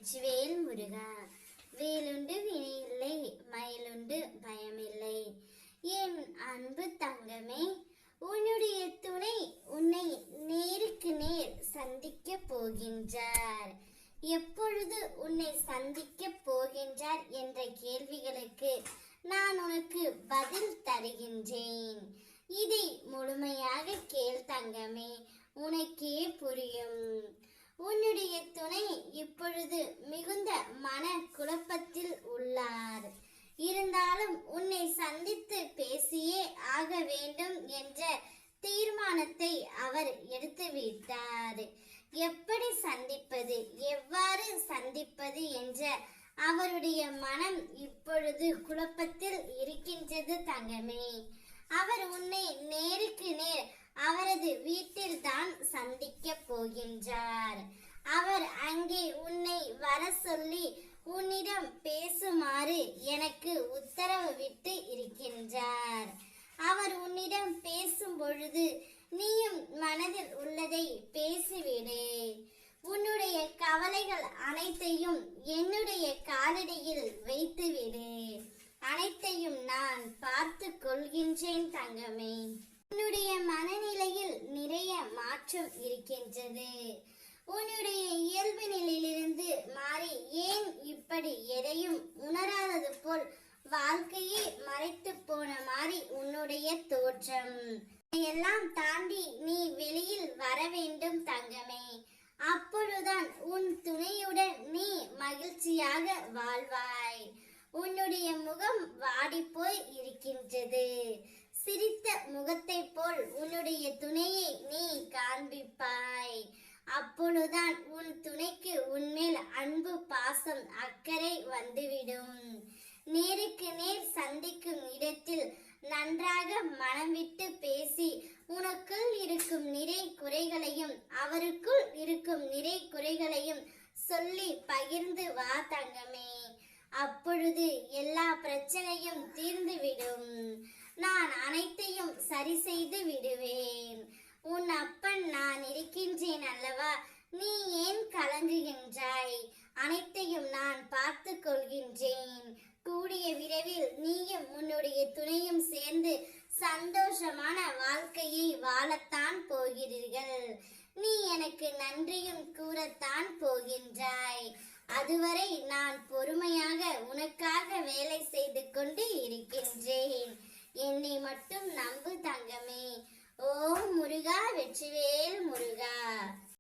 வெற்றிவேல் முருகா. வேலுண்டு வினையில்லை, மயிலுண்டு பயமில்லை. என் அன்பு தங்கமே, உன்னுடைய துணை உன்னை நேருக்கு நேர் சந்திக்க போகின்றார். எப்பொழுது உன்னை சந்திக்க போகின்றார் என்ற கேள்விகளுக்கு நான் உனக்கு பதில் தருகின்றேன். இதை முழுமையாக கேள் தங்கமே, உனக்கே புரியும். உன்னுடைய துணை இப்பொழுது மிகுந்த மன குழப்பத்தில் உள்ளார். இருந்தாலும் உன்னை சந்தித்து பேசியே ஆக வேண்டும் என்ற தீர்மானத்தை அவர் எடுத்துவிட்டார். எப்படி சந்திப்பது, எவ்வாறு சந்திப்பது என்ற அவருடைய மனம் இப்பொழுது குழப்பத்தில் இருக்கின்றது தங்கமே. அவர் உன்னை நேருக்கு நேர் அவரது வீட்டில் தான் சந்திக்க போகின்றார். அவர் அங்கே உன்னை வர சொல்லி உன்னிடம் பேசுமாறு எனக்கு உத்தரவு விட்டு இருக்கின்றார். அவர் உன்னிடம் பேசும் பொழுது நீயும் மனதில் உள்ளதை பேசிவிடு. உன்னுடைய கவலைகள் அனைத்தையும் என்னுடைய காலடியில் வைத்துவிடு. அனைத்தையும் நான் பார்த்து கொள்கின்றேன் தங்கமே. உன்னுடைய மனநிலையில் நிறைய மாற்றம் இருக்கின்றது. உன்னுடைய இயல்பு நிலையிலிருந்து மாறி ஏன் இப்படி எதையும் உணராதது போல் வாழ்க்கையே மறைத்து போன மாதிரி உன்னுடைய தோற்றம். எல்லாம் தாண்டி நீ வெளியில் வர வேண்டும் தங்கமே. அப்பொழுதுதான் உன் துணையுடன் நீ மகிழ்ச்சியாக வாழ்வாய். உன்னுடைய முகம் வாடிப்போய் இருக்கின்றது. சிரித்த முகத்தை போல் உன்னுடைய துணையை நீ காண்பிப்பாய். அப்பொழுதுதான் உன் துணைக்கு உன்மேல் அன்பு, பாசம், அக்கறை வந்துவிடும். நேருக்கு நேர் சந்திக்கும் இடத்தில் நன்றாக மனம் விட்டு பேசி உனக்குள் இருக்கும் நிறை குறைகளையும் அவருக்குள் இருக்கும் நிறை குறைகளையும் சொல்லி பகிர்ந்து வா தங்கமே. அப்பொழுது எல்லா பிரச்சனையும் தீர்ந்துவிடும். நான் அனைத்தையும் சரி செய்து விடுவேன். உன் அப்பன் நான் இருக்கின்றேன் அல்லவா, நீ ஏன் கலங்குகின்றாய்? அனைத்தையும் நான் பார்த்து கொள்கின்றேன். கூடிய விரைவில் நீயும் உன்னுடைய துணையும் சேர்ந்து சந்தோஷமான வாழ்க்கையை வாழத்தான் போகிறீர்கள். நீ எனக்கு நன்றியும் கூறத்தான் போகின்றாய். அதுவரை நான் பொறுமையாக உனக்காக வேலை செய்து கொண்டு இருக்கின்றேன். என்னை மட்டும் நம்பு தங்கமே. ஓம் முருகா, வெற்றிவேல் முருகா.